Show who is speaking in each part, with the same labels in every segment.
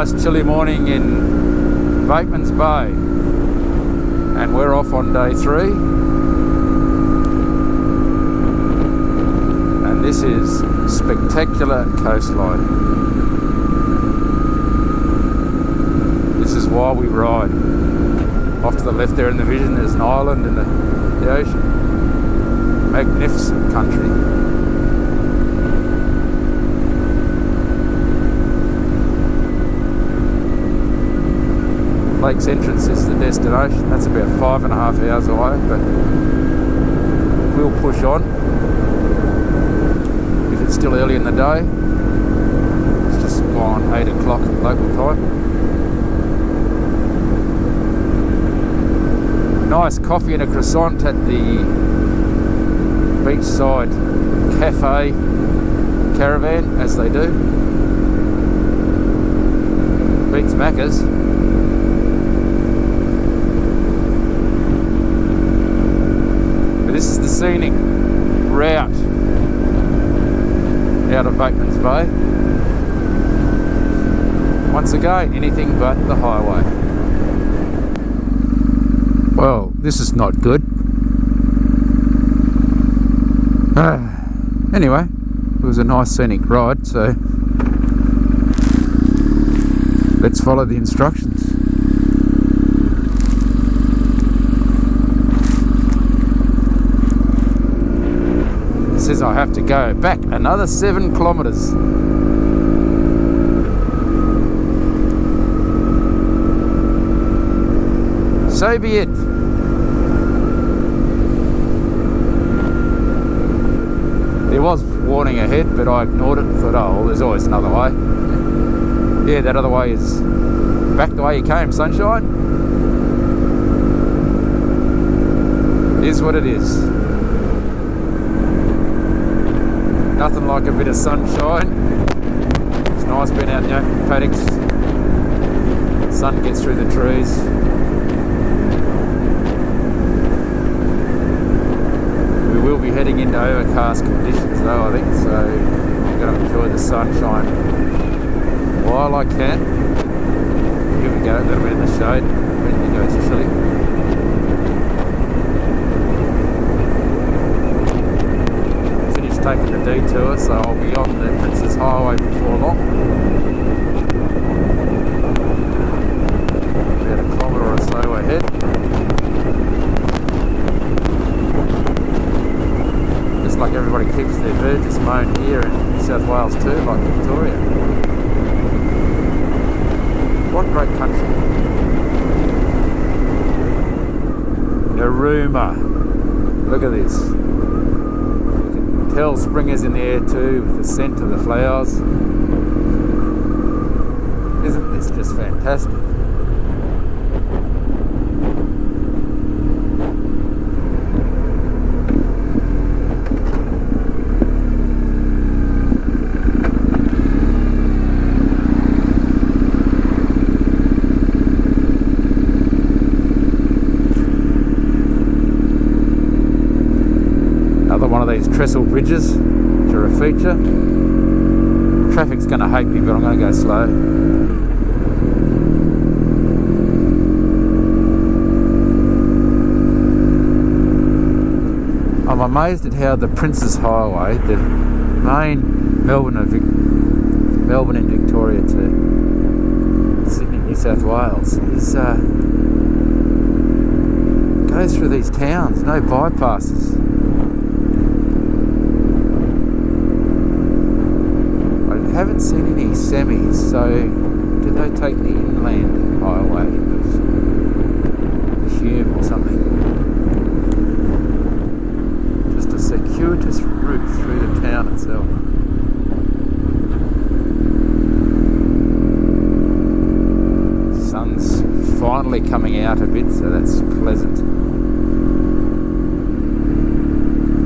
Speaker 1: nice chilly morning in Bateman's Bay, and we're off on day 3, and this is spectacular coastline. This is why we ride. Off to the left there in the vision there's an island in the ocean. Magnificent country. Lake's Entrance is the destination. That's about 5.5 hours away, but we'll push on. If it's still early in the day, it's just gone 8 o'clock local time. Nice coffee and a croissant at the beachside cafe caravan, as they do. Beats Macca's. This is the scenic route out of Bateman's Bay. Once again, anything but the highway. Well, this is not good. Anyway, it was a nice scenic ride, so let's follow the instructions. Says I have to go back another 7 kilometres. So be it. There was warning ahead, but I ignored it and thought, oh, well, there's always another way. Yeah, that other way is back the way you came, sunshine. It is what it is. Nothing like a bit of sunshine. It's nice being out in the open paddocks. Sun gets through the trees. We will be heading into overcast conditions though, I think, so I'm going to enjoy the sunshine while I can. Here we go, a little bit in the shade. Everything goes chilly. Taking the detour, so I'll be on the Princess Highway before long. About a kilometre or so ahead. Just like everybody keeps their Burgess mown here in New South Wales too, like Victoria. What great country. Narooma. Look at this. Tell spring is in the air too, with the scent of the flowers. Isn't this just fantastic? One of these trestle bridges, which are a feature. Traffic's going to hate me, but I'm going to go slow. I'm amazed at how the Princess Highway, the main Melbourne in Victoria to Sydney, New South Wales, is goes through these towns, no bypasses. I haven't seen any semis, so do they take the inland highway of Hume or something? Just a circuitous route through the town itself. Sun's finally coming out a bit, so that's pleasant.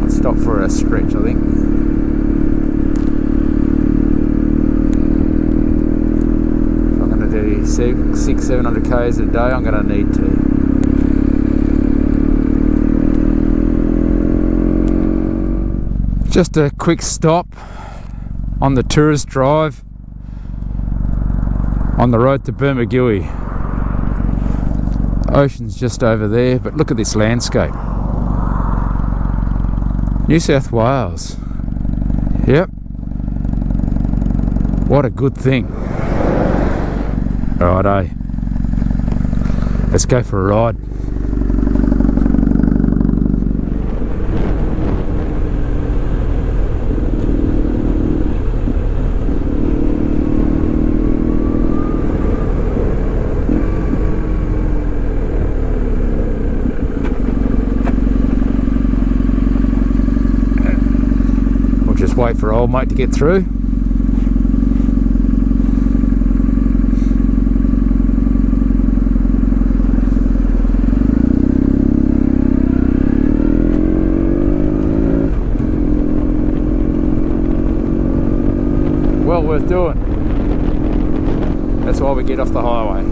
Speaker 1: I'll stop for a stretch, I think. If I'm going to do 600-700 k's a day, I'm going to need to. Just a quick stop on the tourist drive On the road to Bunbury. Ocean's just over there, but look at this landscape. New South Wales. Yep. What a good thing. Righto. Let's go for a ride. We'll just wait for old mate to get through. Well worth doing. That's why we get off the highway.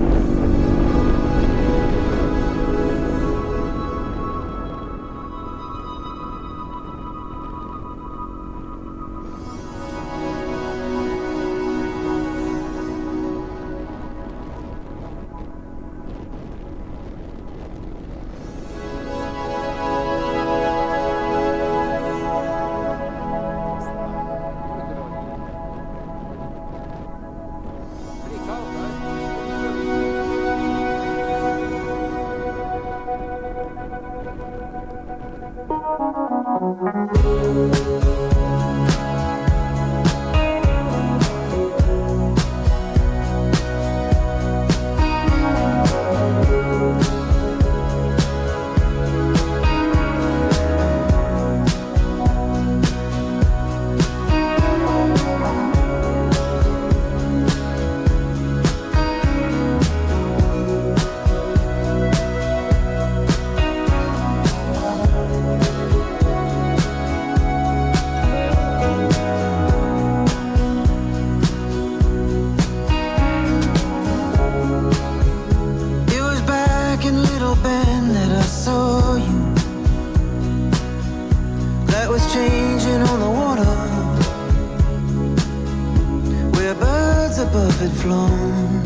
Speaker 2: Above had flown.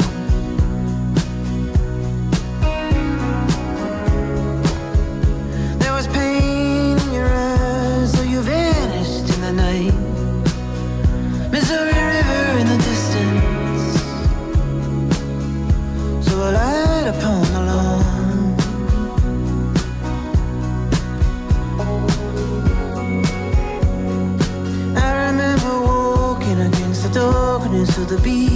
Speaker 2: There was pain in your eyes, so you vanished in the night. Missouri River in the distance, so I light upon the lawn. I remember walking against the darkness of the beach.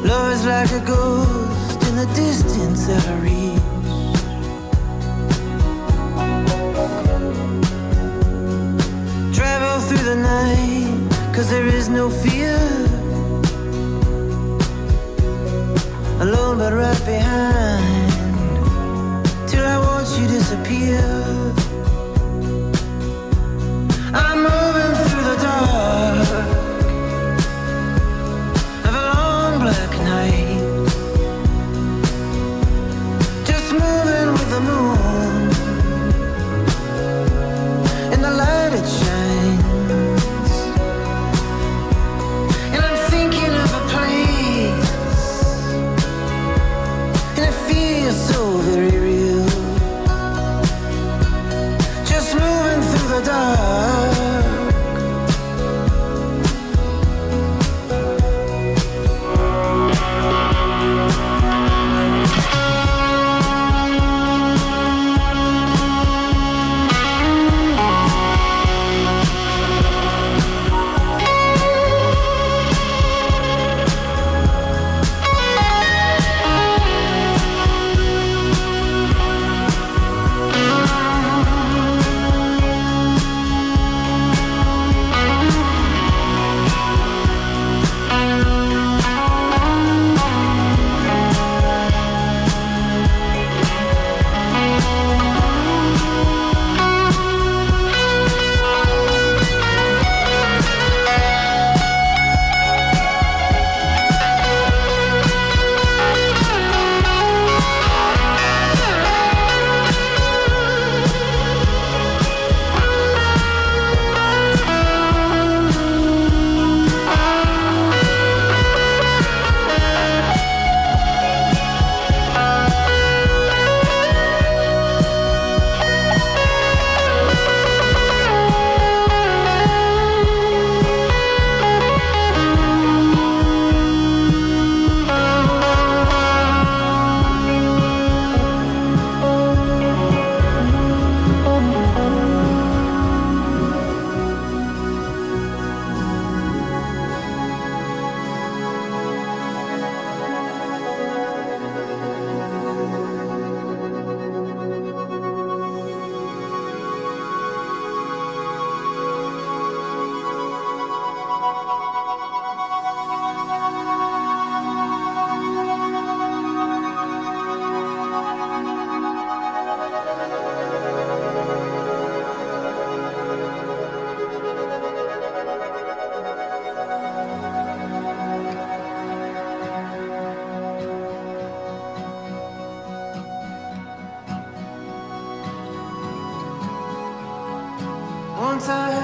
Speaker 2: Love is like a ghost in the distance out of reach. Travel through the night, 'cause there is no fear. Alone but right behind, till I watch you disappear. I'm moving through the dark of a long black night, just moving with the moon and the light it shines. And I'm thinking of a place, and it feels so very real.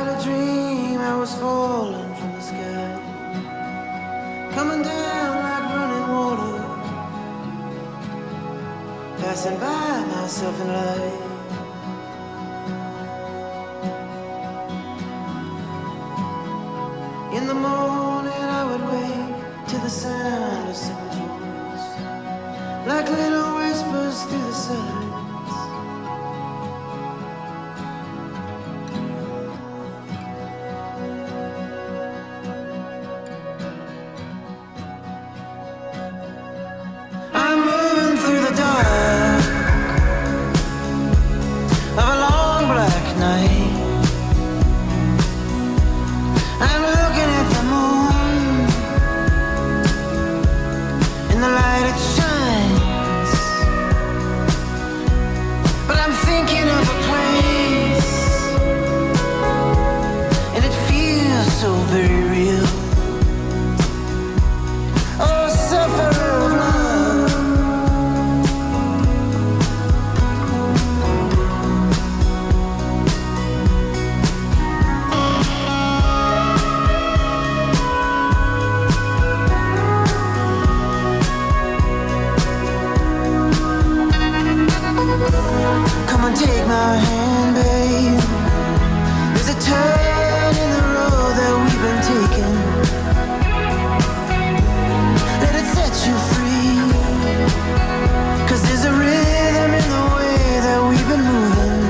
Speaker 2: had a dream I was falling from the sky, coming down like running water, passing by myself in light. In the morning I would wake to the sound of someone's voice, like little whispers through the silence. I'm moving through the dark of a long black night. I'm looking at the moon in the light it shines, but I'm thinking of a place, and it feels so very real. Oh, sufferer of love, come and take my hand, babe. There's a turn in the road that we've been taking. Let it set you free, 'cause there's a rhythm in the way that we've been moving.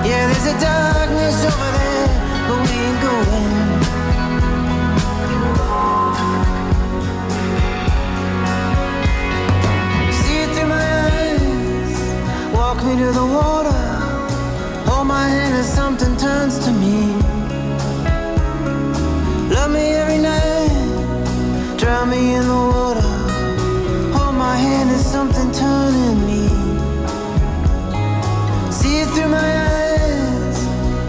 Speaker 2: Yeah, there's a darkness over there, but we ain't going. See it through my eyes, walk me to the water, hold my hand as something turns to me. Love me every night, drown me in the water, hold my hand as something turning me. See it through my eyes,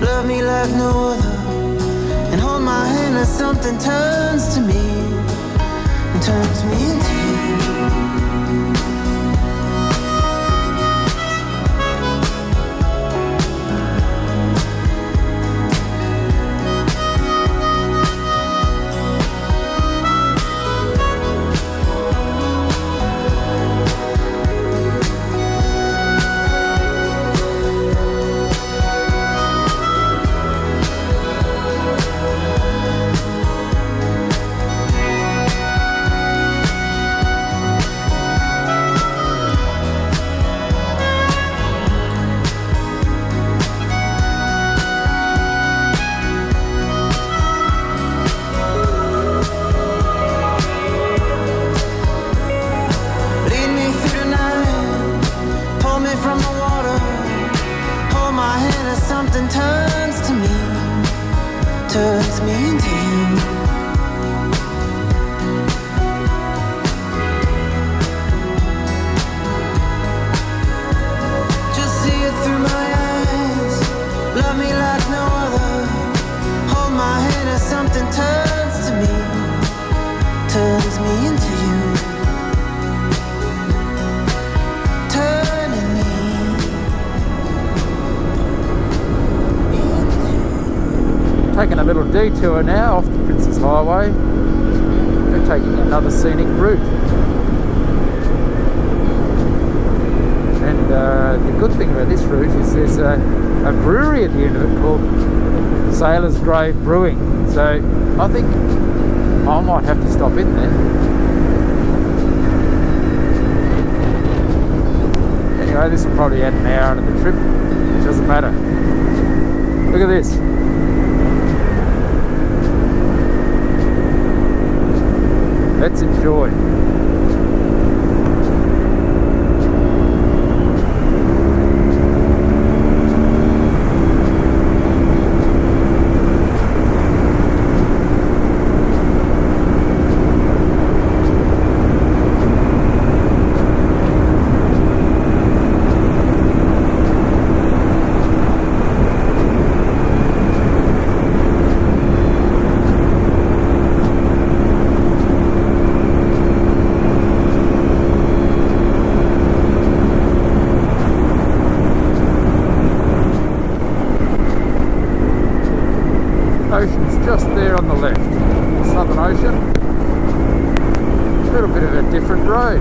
Speaker 2: love me like no other, and hold my hand as something turns to me and turns me into you. Lead me through the night, pull me from the water, hold my hand as something turns to me, turns me into you. Just see it through my eyes, love me like no other, hold my hand as something turns to me, turns me into you. Turning me into you.
Speaker 1: Taking a little detour now off the Princes Highway. We're taking another scenic route. And the good thing about this route is there's a brewery at the end of it called Sailor's Grave Brewing. So I think I might have to stop in there. Anyway, this will probably add an hour into the trip. It doesn't matter. Look at this. Let's enjoy. Ocean's just there on the left. Southern Ocean. A little bit of a different road.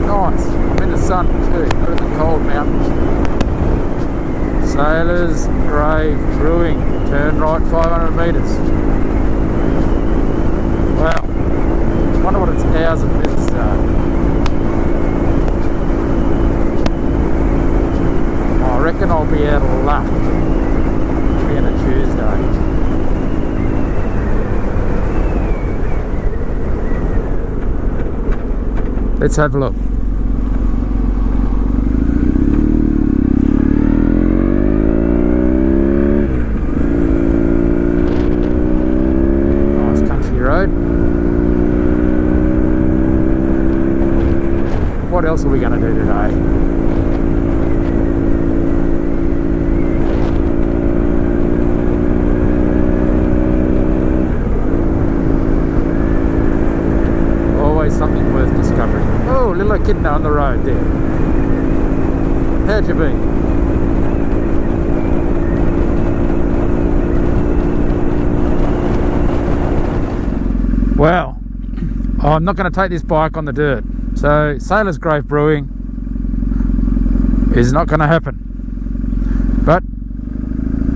Speaker 1: Nice. I'm in the sun too, not in the cold mountains. Sailors Grave Brewing. Turn right 500 metres. Wow. Wonder what its hours of business are. I reckon I'll be out of luck being a Tuesday. Let's have a look. Nice country road. What else are we going to do today? Something worth discovering. Oh, little echidna on the road there. How'd you be? Well, I'm not going to take this bike on the dirt. So, Sailor's Grave Brewing is not going to happen. But,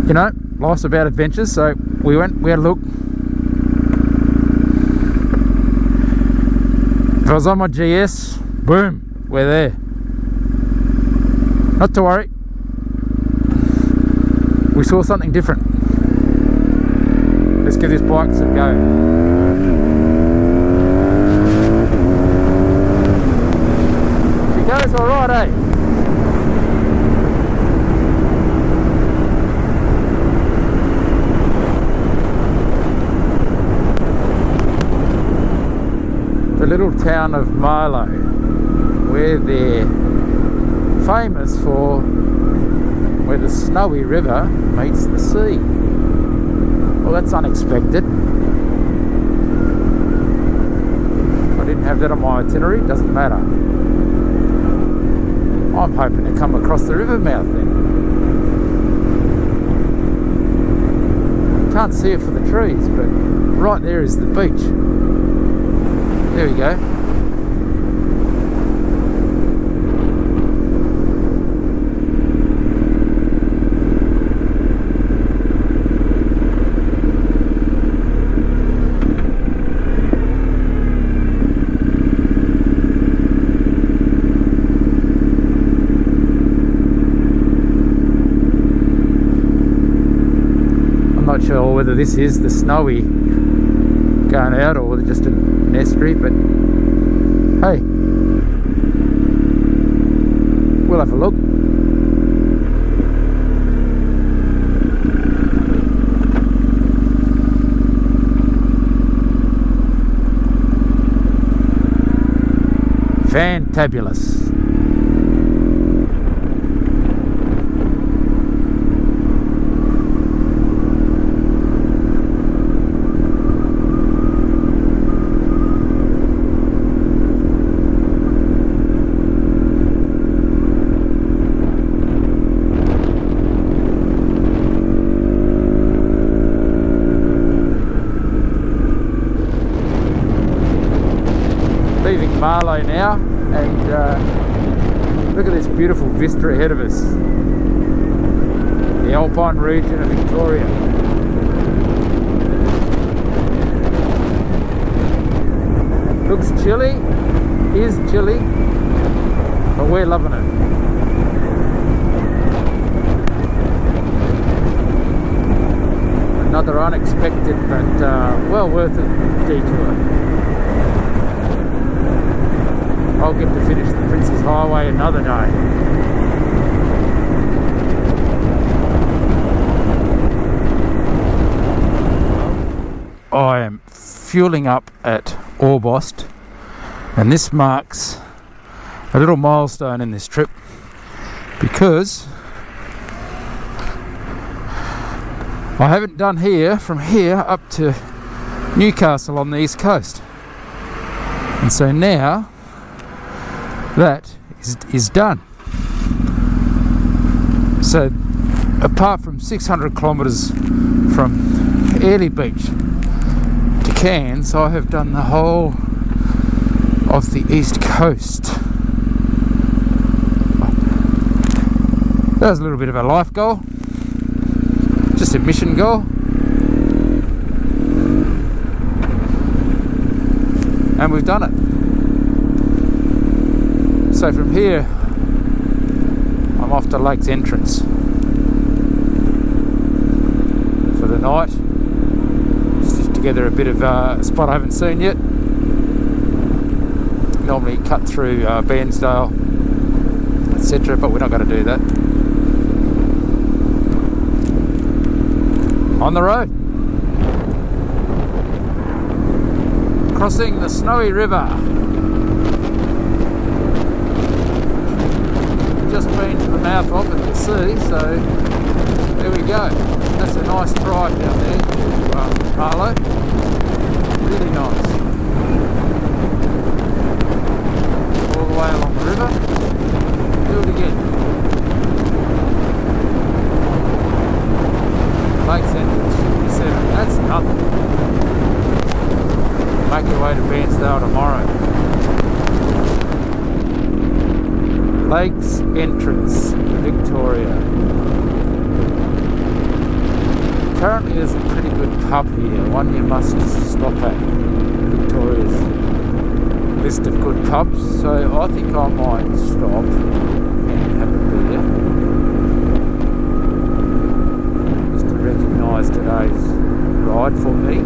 Speaker 1: you know, life's about adventures, so we had a look. If I was on my GS, boom, we're there. Not to worry. We saw something different. Let's give this bike a go. She goes alright, eh? The little town of Marlow, where they're famous for where the Snowy River meets the sea. Well, that's unexpected. I didn't have that on my itinerary, doesn't matter. I'm hoping to come across the river mouth then. Can't see it for the trees, but right there is the beach. There we go. I'm not sure whether this is the Snowy going out or whether just an estuary, but hey, we'll have a look. Fantabulous. Leaving Marlow now, and look at this beautiful vista ahead of us. The Alpine region of Victoria. Looks chilly, is chilly, but we're loving it. Another unexpected but well worth it detour. I'll get to finish the Prince's Highway another day. I am fueling up at Orbost, and this marks a little milestone in this trip because I haven't done from here up to Newcastle on the east coast, and so now that is done. So apart from 600 kilometres from Airlie Beach to Cairns, I have done the whole of the east coast. That was a little bit of a life goal, just a mission goal. And we've done it. So from here, I'm off to Lake's Entrance for the night. Stitch together a bit of a spot I haven't seen yet. Normally cut through Bairnsdale, etc., but we're not going to do that. On the road, crossing the Snowy River. Just been to the mouth of it to see, so there we go. That's a nice drive down there to Marlow. Really nice. All the way along the river. Do it again. Lake's Entrance 57. That's nothing. Make your way to Bairnsdale tomorrow. Lake's Entrance, Victoria. Apparently there's a pretty good pub here, one you must stop at. Victoria's list of good pubs, so I think I might stop and have a beer. Just to recognise today's ride for me.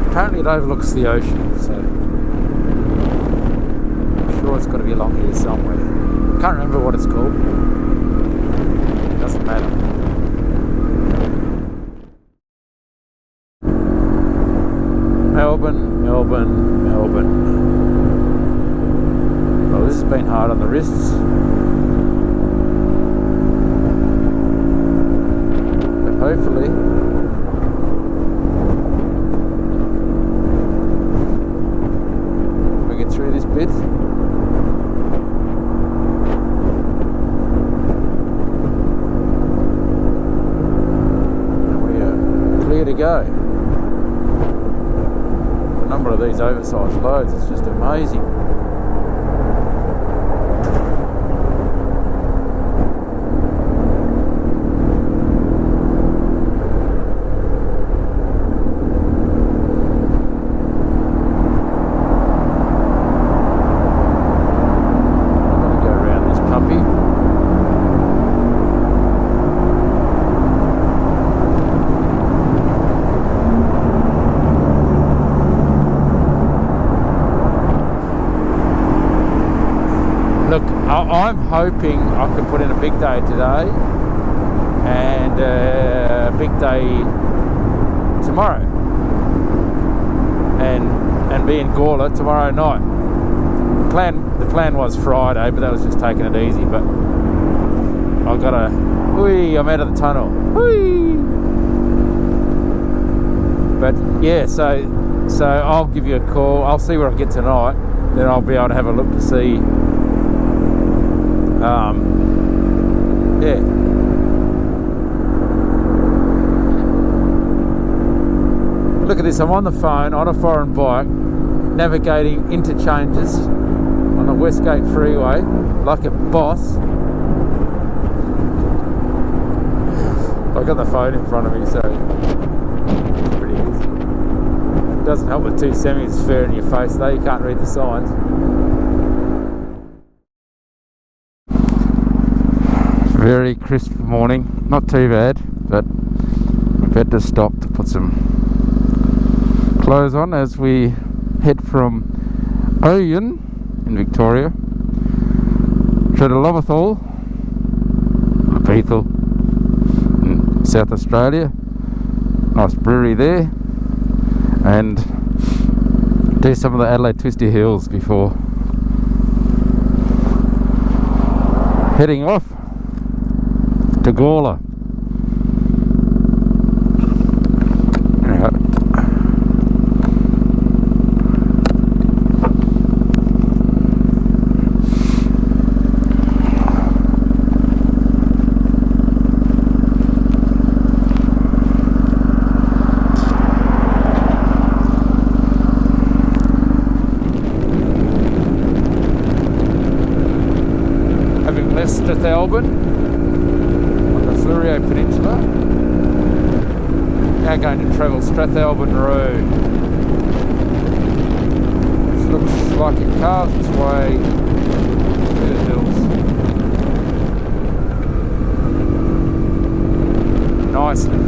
Speaker 1: Apparently it overlooks the ocean, so it's got to be along here somewhere. Can't remember what it's called. Doesn't matter. Melbourne, Melbourne, Melbourne. Well, this has been hard on the wrists. But hopefully we get through this bit. To go. The number of these oversized loads is just amazing. I'm going to go around this puppy. I'm hoping I can put in a big day today and a big day tomorrow and be in Gawler tomorrow night. The plan was Friday, but that was just taking it easy. But I've got to, I'm out of the tunnel. But yeah, so I'll give you a call. I'll see where I get tonight. Then I'll be able to have a look to see. Yeah. Look at this, I'm on the phone on a foreign bike, navigating interchanges on the Westgate Freeway like a boss. I've got the phone in front of me, so it's pretty easy. It doesn't help with two semis fair in your face though, you can't read the signs. Very crisp morning, not too bad, but we've had to stop to put some clothes on as we head from Oyen in Victoria to Lobathal, Bethel in South Australia. Nice brewery there, and do some of the Adelaide Twisty Hills before heading off to Gawler. Strathalbyn on the Fleurieu Peninsula. Now going to travel Strathalbyn Road. This looks like it carves its way through the hills. Nice and